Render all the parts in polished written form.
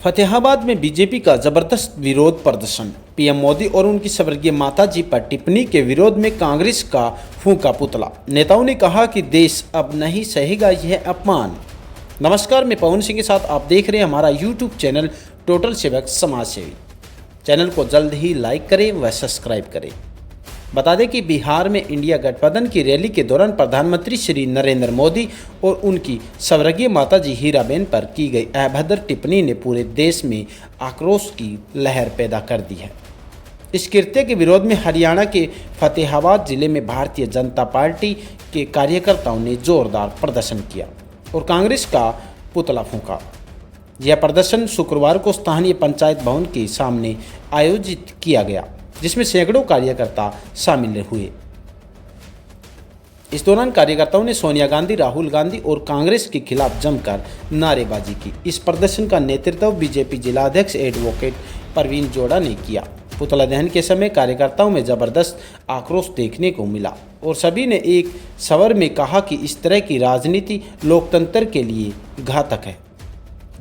फतेहाबाद में बीजेपी का जबरदस्त विरोध प्रदर्शन। पीएम मोदी और उनकी स्वर्गीय माताजी पर टिप्पणी के विरोध में कांग्रेस का फूंका पुतला। नेताओं ने कहा कि देश अब नहीं सहेगा यह अपमान। नमस्कार, मैं पवन सिंह के साथ आप देख रहे हैं हमारा यूट्यूब चैनल टोटल सेवक समाज सेवी। चैनल को जल्द ही लाइक करें व सब्सक्राइब करें। बता दें कि बिहार में इंडिया गठबंधन की रैली के दौरान प्रधानमंत्री श्री नरेंद्र मोदी और उनकी स्वर्गीय माताजी हीराबेन पर की गई अभद्र टिप्पणी ने पूरे देश में आक्रोश की लहर पैदा कर दी है। इस कृत्य के विरोध में हरियाणा के फतेहाबाद जिले में भारतीय जनता पार्टी के कार्यकर्ताओं ने जोरदार प्रदर्शन किया और कांग्रेस का पुतला फूंका। यह प्रदर्शन शुक्रवार को स्थानीय पंचायत भवन के सामने आयोजित किया गया, जिसमें सैकड़ों कार्यकर्ता शामिल हुए। इस दौरान कार्यकर्ताओं ने सोनिया गांधी, राहुल गांधी और कांग्रेस के खिलाफ जमकर नारेबाजी की। इस प्रदर्शन का नेतृत्व बीजेपी जिलाध्यक्ष एडवोकेट परवीन जोड़ा ने किया। पुतला दहन के समय कार्यकर्ताओं में जबरदस्त आक्रोश देखने को मिला और सभी ने एक स्वर में कहा कि इस तरह की राजनीति लोकतंत्र के लिए घातक है।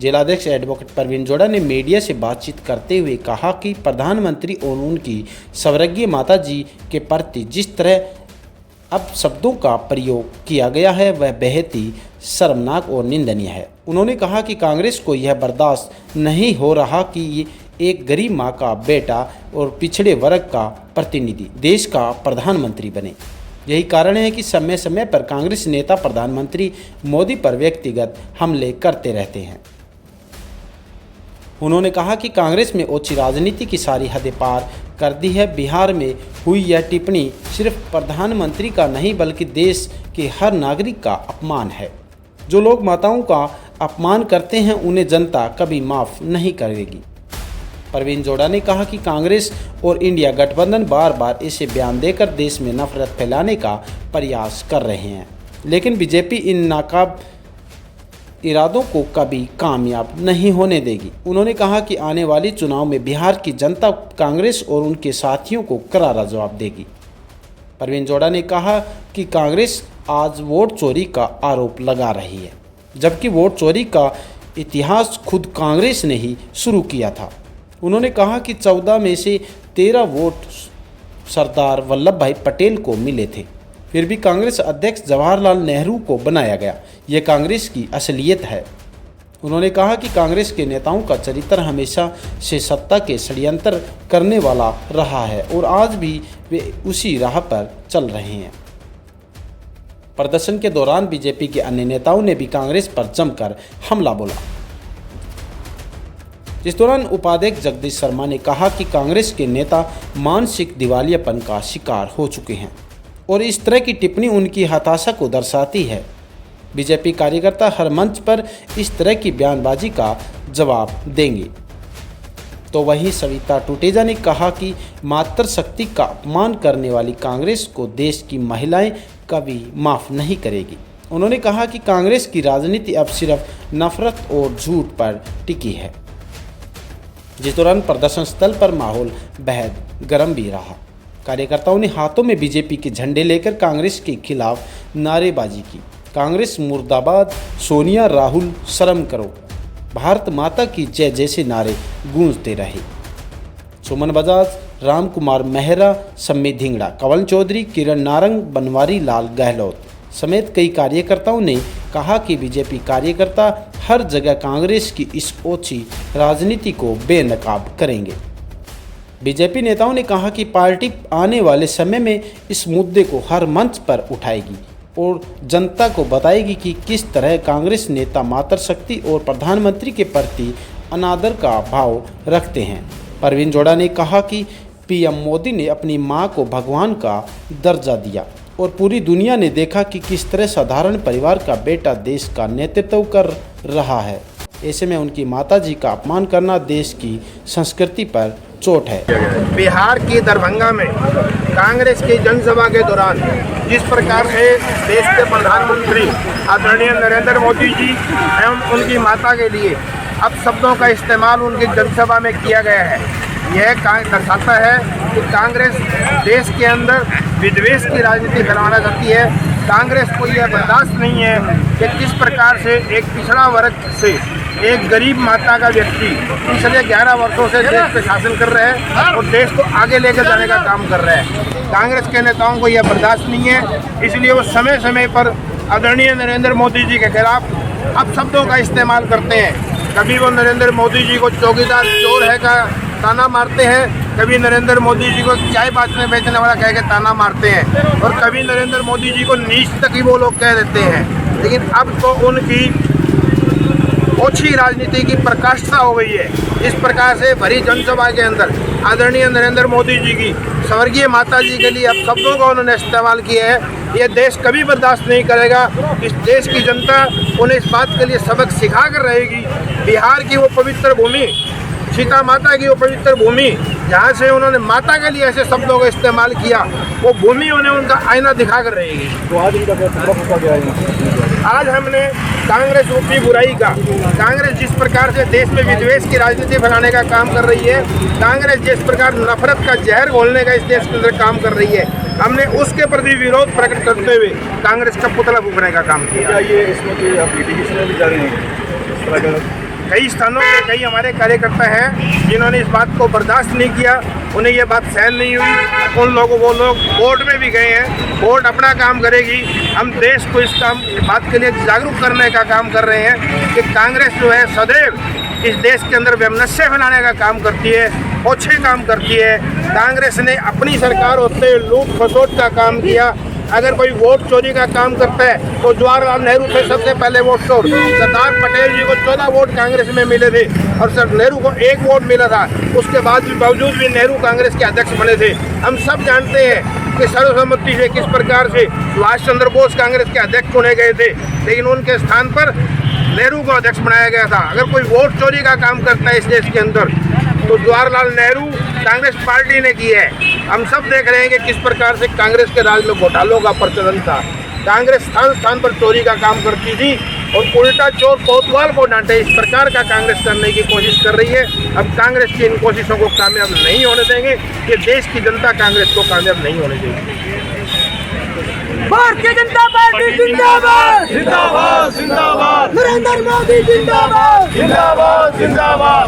जिलाध्यक्ष एडवोकेट परवीन जोड़ा ने मीडिया से बातचीत करते हुए कहा कि प्रधानमंत्री और उनकी स्वर्गीय माताजी के प्रति जिस तरह अब शब्दों का प्रयोग किया गया है वह बेहद ही शर्मनाक और निंदनीय है। उन्होंने कहा कि कांग्रेस को यह बर्दाश्त नहीं हो रहा कि एक गरीब मां का बेटा और पिछड़े वर्ग का प्रतिनिधि देश का प्रधानमंत्री बने। यही कारण है कि समय समय पर कांग्रेस नेता प्रधानमंत्री मोदी पर व्यक्तिगत हमले करते रहते हैं। उन्होंने कहा कि कांग्रेस में ओछी राजनीति की सारी हदें पार कर दी है। बिहार में हुई यह टिप्पणी सिर्फ प्रधानमंत्री का नहीं बल्कि देश के हर नागरिक का अपमान है। जो लोग माताओं का अपमान करते हैं उन्हें जनता कभी माफ़ नहीं करेगी। परवीन जोड़ा ने कहा कि कांग्रेस और इंडिया गठबंधन बार बार ऐसे बयान देकर देश में नफरत फैलाने का प्रयास कर रहे हैं, लेकिन बीजेपी इन नाकाब इरादों को कभी कामयाब नहीं होने देगी। उन्होंने कहा कि आने वाले चुनाव में बिहार की जनता कांग्रेस और उनके साथियों को करारा जवाब देगी। परवीन जोड़ा ने कहा कि कांग्रेस आज वोट चोरी का आरोप लगा रही है, जबकि वोट चोरी का इतिहास खुद कांग्रेस ने ही शुरू किया था। उन्होंने कहा कि 14 में से 13 वोट सरदार वल्लभ भाई पटेल को मिले थे, फिर भी कांग्रेस अध्यक्ष जवाहरलाल नेहरू को बनाया गया। यह कांग्रेस की असलियत है। उन्होंने कहा कि कांग्रेस के नेताओं का चरित्र हमेशा से सत्ता के षड्यंत्र करने वाला रहा है और आज भी वे उसी राह पर चल रहे हैं। प्रदर्शन के दौरान बीजेपी के अन्य नेताओं ने भी कांग्रेस पर जमकर हमला बोला। इस दौरान उपाध्यक्ष जगदीश शर्मा ने कहा कि कांग्रेस के नेता मानसिक दिवालियापन का शिकार हो चुके हैं और इस तरह की टिप्पणी उनकी हताशा को दर्शाती है। बीजेपी कार्यकर्ता हर मंच पर इस तरह की बयानबाजी का जवाब देंगे। तो वहीं सविता टुटेजा ने कहा कि मातृशक्ति का अपमान करने वाली कांग्रेस को देश की महिलाएं कभी माफ़ नहीं करेगी। उन्होंने कहा कि कांग्रेस की राजनीति अब सिर्फ नफरत और झूठ पर टिकी है। जिस दौरान प्रदर्शन स्थल पर माहौल बेहद गर्म भी रहा। कार्यकर्ताओं ने हाथों में बीजेपी के झंडे लेकर कांग्रेस के खिलाफ नारेबाजी की। कांग्रेस मुर्दाबाद, सोनिया, राहुल शर्म करो, भारत माता की जय जैसे नारे गूंजते रहे। सुमन बजाज, राम कुमार मेहरा, सम्मी धिंगड़ा, कंवल चौधरी, किरण नारंग, बनवारी लाल गहलोत समेत कई कार्यकर्ताओं ने कहा कि बीजेपी कार्यकर्ता हर जगह कांग्रेस की इस ओछी राजनीति को बेनकाब करेंगे। बीजेपी नेताओं ने कहा कि पार्टी आने वाले समय में इस मुद्दे को हर मंच पर उठाएगी और जनता को बताएगी कि किस तरह कांग्रेस नेता मातृशक्ति और प्रधानमंत्री के प्रति अनादर का भाव रखते हैं। परवीन जोड़ा ने कहा कि पीएम मोदी ने अपनी मां को भगवान का दर्जा दिया और पूरी दुनिया ने देखा कि किस तरह साधारण परिवार का बेटा देश का नेतृत्व कर रहा है। ऐसे में उनकी माताजी का अपमान करना देश की संस्कृति पर चोट है। बिहार के दरभंगा में कांग्रेस की जनसभा के दौरान जिस प्रकार से देश के प्रधानमंत्री आदरणीय नरेंद्र मोदी जी एवं उनकी माता के लिए अपशब्दों का इस्तेमाल उनकी जनसभा में किया गया है, यह दर्शाता है कि कांग्रेस देश के अंदर विद्वेष की राजनीति फैलाना चाहती है। कांग्रेस को यह बर्दाश्त नहीं है कि किस प्रकार से एक पिछड़ा वर्ग से एक गरीब माता का व्यक्ति पिछले 11 वर्षों से देश पे शासन कर रहे हैं और देश को आगे लेकर जाने का काम कर रहे हैं। कांग्रेस के नेताओं को यह बर्दाश्त नहीं है, इसलिए वो समय समय पर आदरणीय नरेंद्र मोदी जी के खिलाफ अपशब्दों का इस्तेमाल करते हैं। कभी वो नरेंद्र मोदी जी को चौकीदार चोर है का ताना मारते हैं, कभी नरेंद्र मोदी जी को चाय बेचने वाला कह के ताना मारते हैं और कभी नरेंद्र मोदी जी को नीच तक ही वो लोग कह देते हैं। लेकिन अब तो उनकी ओछी राजनीति की प्रकाष्ठा हो गई है। इस प्रकार से भरी जनसभा के अंदर आदरणीय नरेंद्र मोदी जी की स्वर्गीय माता जी के लिए अब शब्दों का उन्होंने इस्तेमाल किया है। ये देश कभी बर्दाश्त नहीं करेगा। इस देश की जनता उन्हें इस बात के लिए सबक सिखा कर रहेगी। बिहार की वो पवित्र भूमि, सीता माता की वो पवित्र भूमि, जहाँ से उन्होंने माता के लिए ऐसे शब्दों का इस्तेमाल किया, वो भूमि उन्हें उनका आईना दिखा कर रहेगी। तो आज इनका क्या गया है? आज हमने कांग्रेस रूपी बुराई का, कांग्रेस जिस प्रकार से देश में विद्वेष की राजनीति फैलाने का काम कर रही है, कांग्रेस जिस प्रकार नफरत का जहर घोलने का इस देश के अंदर काम कर रही है, हमने उसके प्रति विरोध प्रकट करते हुए कांग्रेस का पुतला फूकने का काम किया। क्या ये इसमें कोई आप लिटिगेशन में भी जा रहे हैं इस तरह का? कई स्थानों पे कई हमारे कार्यकर्ता हैं जिन्होंने इस बात को बर्दाश्त नहीं किया, उन्हें ये बात सहन नहीं हुई। वो लोग कोर्ट में भी गए हैं। कोर्ट अपना काम करेगी। हम देश को इस बात के लिए जागरूक करने का काम कर रहे हैं कि कांग्रेस जो है सदैव इस देश के अंदर वैमनस्य फैलाने का काम करती है, ओछे काम करती है। कांग्रेस ने अपनी सरकार होते हुए लूट खसोट का काम किया। अगर कोई वोट चोरी का काम करता है तो जवाहरलाल नेहरू थे सबसे पहले वोट चोर। सरदार पटेल जी को 14 वोट कांग्रेस में मिले थे और सर नेहरू को 1 वोट मिला था। उसके बावजूद भी नेहरू कांग्रेस के अध्यक्ष बने थे। हम सब जानते हैं कि सर्वसम्मति से किस प्रकार से सुभाष चंद्र बोस कांग्रेस के अध्यक्ष चुने गए थे, लेकिन उनके स्थान पर नेहरू को अध्यक्ष बनाया गया था। अगर कोई वोट चोरी का काम करता है इस देश के अंदर तो जवाहरलाल नेहरू कांग्रेस पार्टी ने की है। हम सब देख रहे हैं कि किस प्रकार से कांग्रेस के राज में घोटालों का प्रचलन था। कांग्रेस स्थान स्थान पर चोरी का काम करती थी और उल्टा चोर कोतवाल को डांटे, इस प्रकार का कांग्रेस करने की कोशिश कर रही है। अब कांग्रेस की इन कोशिशों को कामयाब नहीं होने देंगे। ये देश की जनता कांग्रेस को कामयाब नहीं होने देगी। भारतीय जनता पार्टी जिंदाबाद, जिंदाबाद जिंदाबाद, नरेंद्र मोदी जिंदाबाद, जिंदाबाद जिंदाबाद।